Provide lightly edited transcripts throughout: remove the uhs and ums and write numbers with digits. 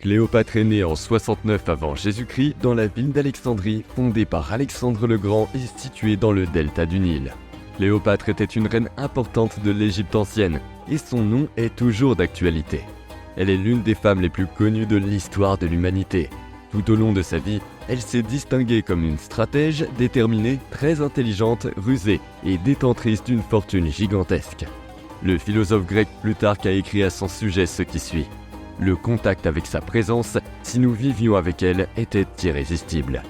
Cléopâtre est née en 69 avant Jésus-Christ dans la ville d'Alexandrie, fondée par Alexandre le Grand et située dans le delta du Nil. Cléopâtre était une reine importante de l'Égypte ancienne et son nom est toujours d'actualité. Elle est l'une des femmes les plus connues de l'histoire de l'humanité. Tout au long de sa vie, elle s'est distinguée comme une stratège déterminée, très intelligente, rusée et détentrice d'une fortune gigantesque. Le philosophe grec Plutarque a écrit à son sujet ce qui suit. Le contact avec sa présence, si nous vivions avec elle, était irrésistible.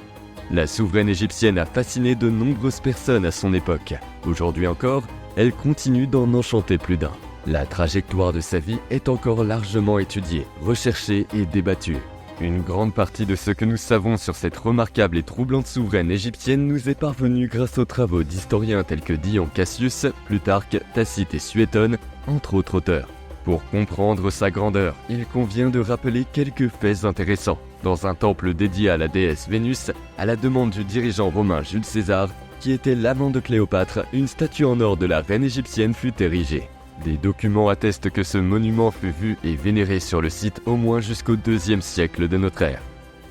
La souveraine égyptienne a fasciné de nombreuses personnes à son époque. Aujourd'hui encore, elle continue d'en enchanter plus d'un. La trajectoire de sa vie est encore largement étudiée, recherchée et débattue. Une grande partie de ce que nous savons sur cette remarquable et troublante souveraine égyptienne nous est parvenue grâce aux travaux d'historiens tels que Dion Cassius, Plutarque, Tacite et Suétone, entre autres auteurs. Pour comprendre sa grandeur, il convient de rappeler quelques faits intéressants. Dans un temple dédié à la déesse Vénus, à la demande du dirigeant romain Jules César, qui était l'amant de Cléopâtre, une statue en or de la reine égyptienne fut érigée. Des documents attestent que ce monument fut vu et vénéré sur le site au moins jusqu'au IIe siècle de notre ère.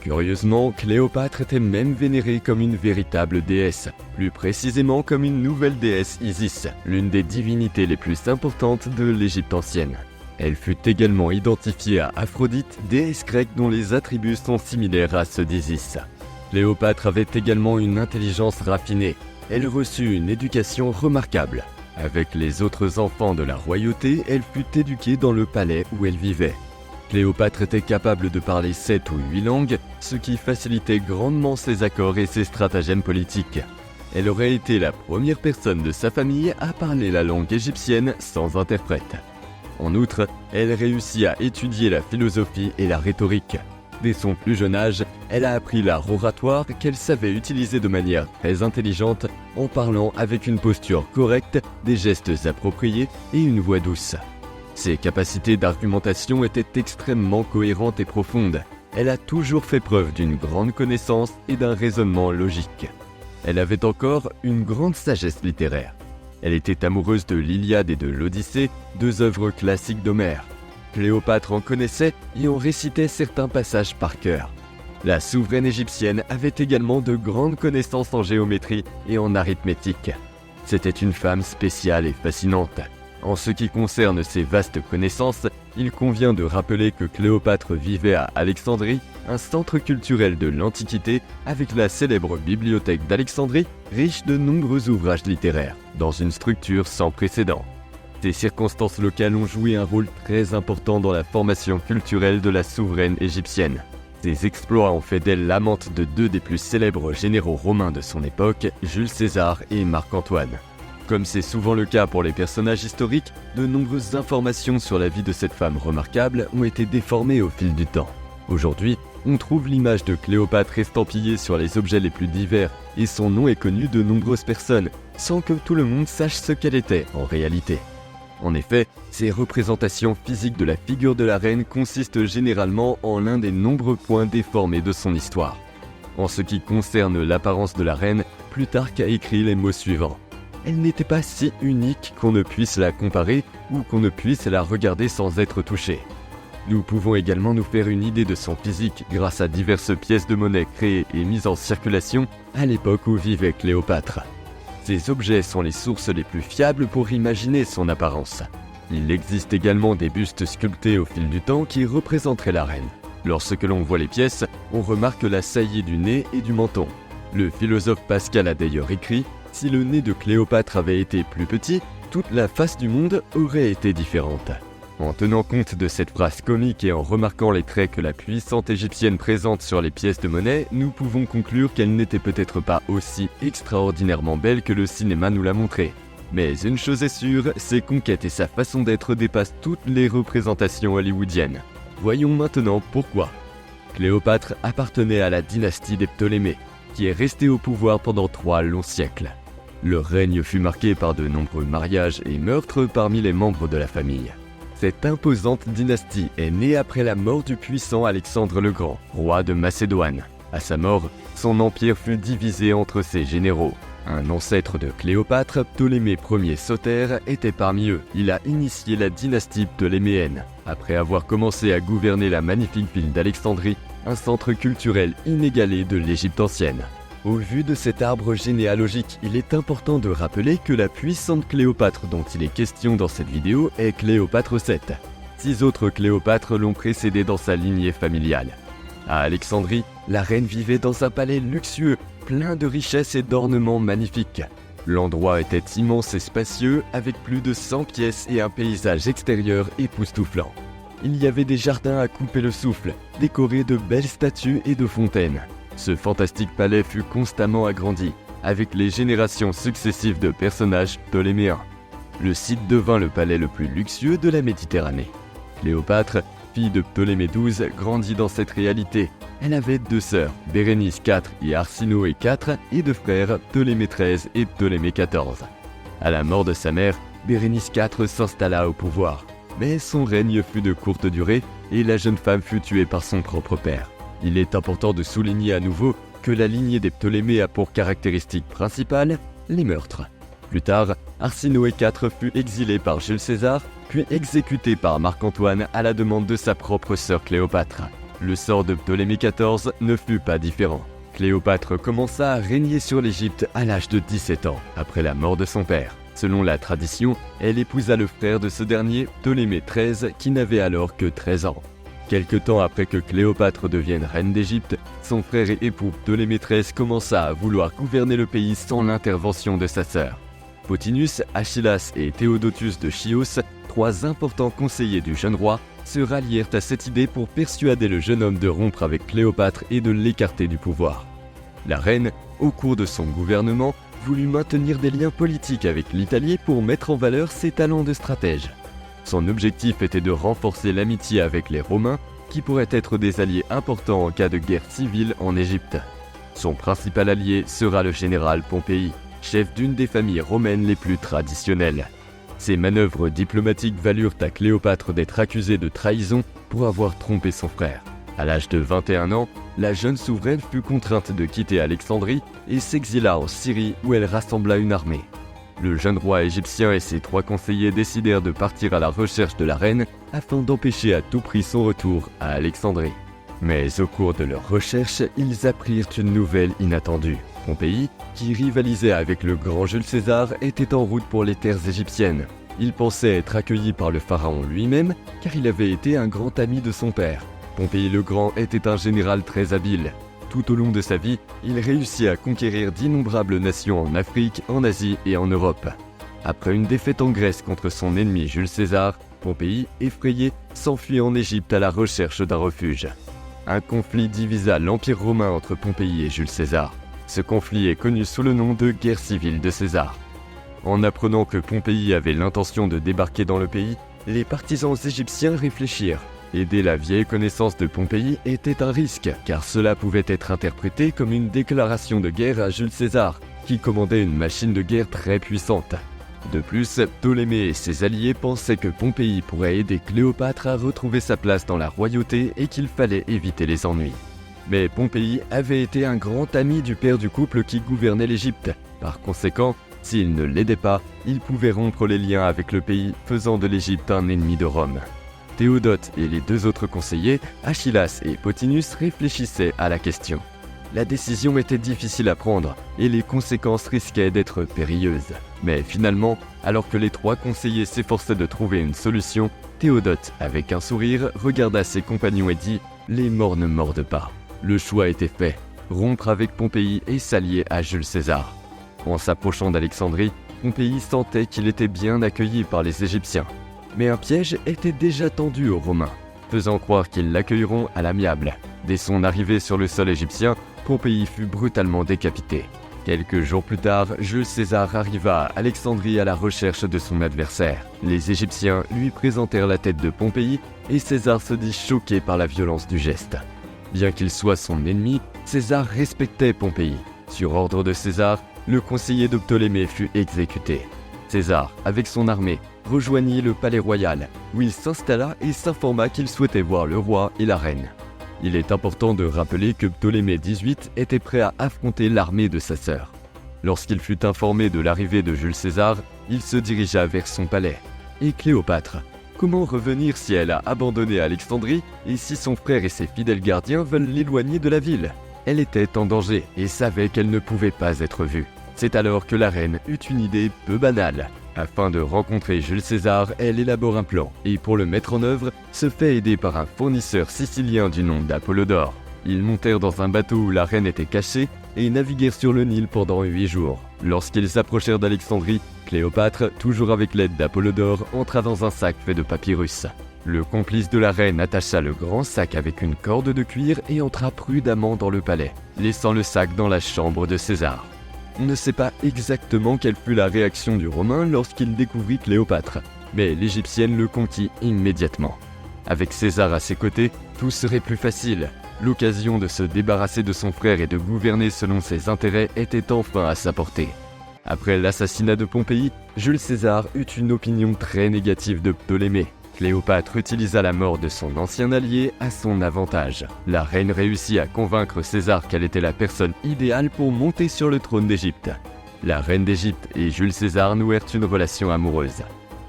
Curieusement, Cléopâtre était même vénérée comme une véritable déesse, plus précisément comme une nouvelle déesse Isis, l'une des divinités les plus importantes de l'Égypte ancienne. Elle fut également identifiée à Aphrodite, déesse grecque dont les attributs sont similaires à ceux d'Isis. Cléopâtre avait également une intelligence raffinée. Elle reçut une éducation remarquable. Avec les autres enfants de la royauté, elle fut éduquée dans le palais où elle vivait. Cléopâtre était capable de parler 7 ou 8 langues, ce qui facilitait grandement ses accords et ses stratagèmes politiques. Elle aurait été la première personne de sa famille à parler la langue égyptienne sans interprète. En outre, elle réussit à étudier la philosophie et la rhétorique. Dès son plus jeune âge, elle a appris l'art oratoire qu'elle savait utiliser de manière très intelligente en parlant avec une posture correcte, des gestes appropriés et une voix douce. Ses capacités d'argumentation étaient extrêmement cohérentes et profondes. Elle a toujours fait preuve d'une grande connaissance et d'un raisonnement logique. Elle avait encore une grande sagesse littéraire. Elle était amoureuse de l'Iliade et de l'Odyssée, deux œuvres classiques d'Homère. Cléopâtre en connaissait et en récitait certains passages par cœur. La souveraine égyptienne avait également de grandes connaissances en géométrie et en arithmétique. C'était une femme spéciale et fascinante. En ce qui concerne ses vastes connaissances, il convient de rappeler que Cléopâtre vivait à Alexandrie, un centre culturel de l'Antiquité, avec la célèbre bibliothèque d'Alexandrie, riche de nombreux ouvrages littéraires, dans une structure sans précédent. Ces circonstances locales ont joué un rôle très important dans la formation culturelle de la souveraine égyptienne. Ses exploits ont fait d'elle l'amante de deux des plus célèbres généraux romains de son époque, Jules César et Marc-Antoine. Comme c'est souvent le cas pour les personnages historiques, de nombreuses informations sur la vie de cette femme remarquable ont été déformées au fil du temps. Aujourd'hui, on trouve l'image de Cléopâtre estampillée sur les objets les plus divers et son nom est connu de nombreuses personnes, sans que tout le monde sache ce qu'elle était en réalité. En effet, ces représentations physiques de la figure de la reine consistent généralement en l'un des nombreux points déformés de son histoire. En ce qui concerne l'apparence de la reine, Plutarque a écrit les mots suivants. Elle n'était pas si unique qu'on ne puisse la comparer ou qu'on ne puisse la regarder sans être touché. Nous pouvons également nous faire une idée de son physique grâce à diverses pièces de monnaie créées et mises en circulation à l'époque où vivait Cléopâtre. Ces objets sont les sources les plus fiables pour imaginer son apparence. Il existe également des bustes sculptés au fil du temps qui représenteraient la reine. Lorsque l'on voit les pièces, on remarque la saillie du nez et du menton. Le philosophe Pascal a d'ailleurs écrit « Si le nez de Cléopâtre avait été plus petit, toute la face du monde aurait été différente ». En tenant compte de cette phrase comique et en remarquant les traits que la puissante égyptienne présente sur les pièces de monnaie, nous pouvons conclure qu'elle n'était peut-être pas aussi extraordinairement belle que le cinéma nous l'a montré. Mais une chose est sûre, ses conquêtes et sa façon d'être dépassent toutes les représentations hollywoodiennes. Voyons maintenant pourquoi. Cléopâtre appartenait à la dynastie des Ptolémées, qui est restée au pouvoir pendant 3 longs siècles. Leur règne fut marqué par de nombreux mariages et meurtres parmi les membres de la famille. Cette imposante dynastie est née après la mort du puissant Alexandre le Grand, roi de Macédoine. À sa mort, son empire fut divisé entre ses généraux. Un ancêtre de Cléopâtre, Ptolémée Ier Sotère, était parmi eux. Il a initié la dynastie ptoléméenne. Après avoir commencé à gouverner la magnifique ville d'Alexandrie, un centre culturel inégalé de l'Égypte ancienne. Au vu de cet arbre généalogique, il est important de rappeler que la puissante Cléopâtre dont il est question dans cette vidéo est Cléopâtre VII. 6 autres Cléopâtres l'ont précédée dans sa lignée familiale. À Alexandrie, la reine vivait dans un palais luxueux, plein de richesses et d'ornements magnifiques. L'endroit était immense et spacieux, avec plus de 100 pièces et un paysage extérieur époustouflant. Il y avait des jardins à couper le souffle, décorés de belles statues et de fontaines. Ce fantastique palais fut constamment agrandi, avec les générations successives de personnages ptoléméens. Le site devint le palais le plus luxueux de la Méditerranée. Cléopâtre, fille de Ptolémée XII, grandit dans cette réalité. Elle avait 2 sœurs, Bérénice IV et Arsinoé IV, et 2 frères, Ptolémée XIII et Ptolémée XIV. À la mort de sa mère, Bérénice IV s'installa au pouvoir. Mais son règne fut de courte durée et la jeune femme fut tuée par son propre père. Il est important de souligner à nouveau que la lignée des Ptolémées a pour caractéristique principale les meurtres. Plus tard, Arsinoé IV fut exilé par Jules César, puis exécuté par Marc-Antoine à la demande de sa propre sœur Cléopâtre. Le sort de Ptolémée XIV ne fut pas différent. Cléopâtre commença à régner sur l'Égypte à l'âge de 17 ans, après la mort de son père. Selon la tradition, elle épousa le frère de ce dernier, Ptolémée XIII, qui n'avait alors que 13 ans. Quelque temps après que Cléopâtre devienne reine d'Égypte, son frère et époux Ptolémée XIII commença à vouloir gouverner le pays sans l'intervention de sa sœur. Pothinus, Achillas et Théodotus de Chios, 3 importants conseillers du jeune roi, se rallièrent à cette idée pour persuader le jeune homme de rompre avec Cléopâtre et de l'écarter du pouvoir. La reine, au cours de son gouvernement, voulut maintenir des liens politiques avec l'Italie pour mettre en valeur ses talents de stratège. Son objectif était de renforcer l'amitié avec les Romains, qui pourraient être des alliés importants en cas de guerre civile en Égypte. Son principal allié sera le général Pompéi, chef d'une des familles romaines les plus traditionnelles. Ces manœuvres diplomatiques valurent à Cléopâtre d'être accusée de trahison pour avoir trompé son frère. À l'âge de 21 ans, la jeune souveraine fut contrainte de quitter Alexandrie et s'exila en Syrie où elle rassembla une armée. Le jeune roi égyptien et ses 3 conseillers décidèrent de partir à la recherche de la reine afin d'empêcher à tout prix son retour à Alexandrie. Mais au cours de leur recherche, ils apprirent une nouvelle inattendue. Pompéi, qui rivalisait avec le grand Jules César, était en route pour les terres égyptiennes. Il pensait être accueilli par le pharaon lui-même, car il avait été un grand ami de son père. Pompéi le Grand était un général très habile. Tout au long de sa vie, il réussit à conquérir d'innombrables nations en Afrique, en Asie et en Europe. Après une défaite en Grèce contre son ennemi Jules César, Pompéi, effrayé, s'enfuit en Égypte à la recherche d'un refuge. Un conflit divisa l'Empire romain entre Pompéi et Jules César. Ce conflit est connu sous le nom de guerre civile de César. En apprenant que Pompéi avait l'intention de débarquer dans le pays, les partisans égyptiens réfléchirent. Aider la vieille connaissance de Pompéi était un risque, car cela pouvait être interprété comme une déclaration de guerre à Jules César, qui commandait une machine de guerre très puissante. De plus, Ptolémée et ses alliés pensaient que Pompéi pourrait aider Cléopâtre à retrouver sa place dans la royauté et qu'il fallait éviter les ennuis. Mais Pompéi avait été un grand ami du père du couple qui gouvernait l'Égypte. Par conséquent, s'il ne l'aidait pas, il pouvait rompre les liens avec le pays, faisant de l'Égypte un ennemi de Rome. Théodote et les 2 autres conseillers, Achillas et Pothinus, réfléchissaient à la question. La décision était difficile à prendre et les conséquences risquaient d'être périlleuses. Mais finalement, alors que les 3 conseillers s'efforçaient de trouver une solution, Théodote, avec un sourire, regarda ses compagnons et dit « Les morts ne mordent pas ». Le choix était fait, rompre avec Pompéi et s'allier à Jules César. En s'approchant d'Alexandrie, Pompéi sentait qu'il était bien accueilli par les Égyptiens. Mais un piège était déjà tendu aux Romains, faisant croire qu'ils l'accueilleront à l'amiable. Dès son arrivée sur le sol égyptien, Pompéi fut brutalement décapité. Quelques jours plus tard, Jules César arriva à Alexandrie à la recherche de son adversaire. Les Égyptiens lui présentèrent la tête de Pompéi et César se dit choqué par la violence du geste. Bien qu'il soit son ennemi, César respectait Pompéi. Sur ordre de César, le conseiller de Ptolémée fut exécuté. César, avec son armée, rejoignit le palais royal, où il s'installa et s'informa qu'il souhaitait voir le roi et la reine. Il est important de rappeler que Ptolémée XVIII était prêt à affronter l'armée de sa sœur. Lorsqu'il fut informé de l'arrivée de Jules César, il se dirigea vers son palais. Et Cléopâtre, Comment revenir si elle a abandonné Alexandrie et si son frère et ses fidèles gardiens veulent l'éloigner de la ville? Elle était en danger et savait qu'elle ne pouvait pas être vue. C'est alors que la reine eut une idée peu banale. Afin de rencontrer Jules César, elle élabore un plan et pour le mettre en œuvre, se fait aider par un fournisseur sicilien du nom d'Apollodore. Ils montèrent dans un bateau où la reine était cachée et naviguèrent sur le Nil pendant 8 jours. Lorsqu'ils s'approchèrent d'Alexandrie, Cléopâtre, toujours avec l'aide d'Apollodore, entra dans un sac fait de papyrus. Le complice de la reine attacha le grand sac avec une corde de cuir et entra prudemment dans le palais, laissant le sac dans la chambre de César. On ne sait pas exactement quelle fut la réaction du Romain lorsqu'il découvrit Cléopâtre, mais l'Égyptienne le conquit immédiatement. Avec César à ses côtés, tout serait plus facile. L'occasion de se débarrasser de son frère et de gouverner selon ses intérêts était enfin à sa portée. Après l'assassinat de Pompéi, Jules César eut une opinion très négative de Ptolémée. Cléopâtre utilisa la mort de son ancien allié à son avantage. La reine réussit à convaincre César qu'elle était la personne idéale pour monter sur le trône d'Égypte. La reine d'Égypte et Jules César nouèrent une relation amoureuse.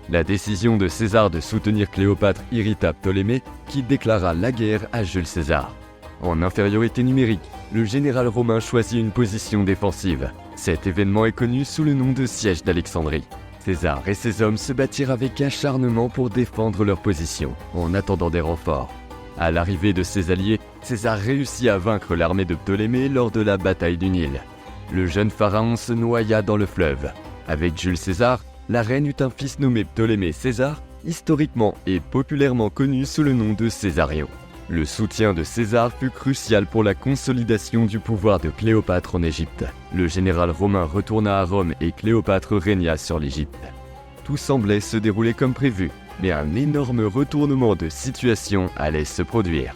La décision de César de soutenir Cléopâtre irrita Ptolémée, qui déclara la guerre à Jules César. En infériorité numérique, le général romain choisit une position défensive. Cet événement est connu sous le nom de siège d'Alexandrie. César et ses hommes se battirent avec acharnement pour défendre leur position, en attendant des renforts. À l'arrivée de ses alliés, César réussit à vaincre l'armée de Ptolémée lors de la bataille du Nil. Le jeune pharaon se noya dans le fleuve. Avec Jules César, la reine eut un fils nommé Ptolémée César, historiquement et populairement connu sous le nom de Césarion. Le soutien de César fut crucial pour la consolidation du pouvoir de Cléopâtre en Égypte. Le général romain retourna à Rome et Cléopâtre régna sur l'Égypte. Tout semblait se dérouler comme prévu, mais un énorme retournement de situation allait se produire.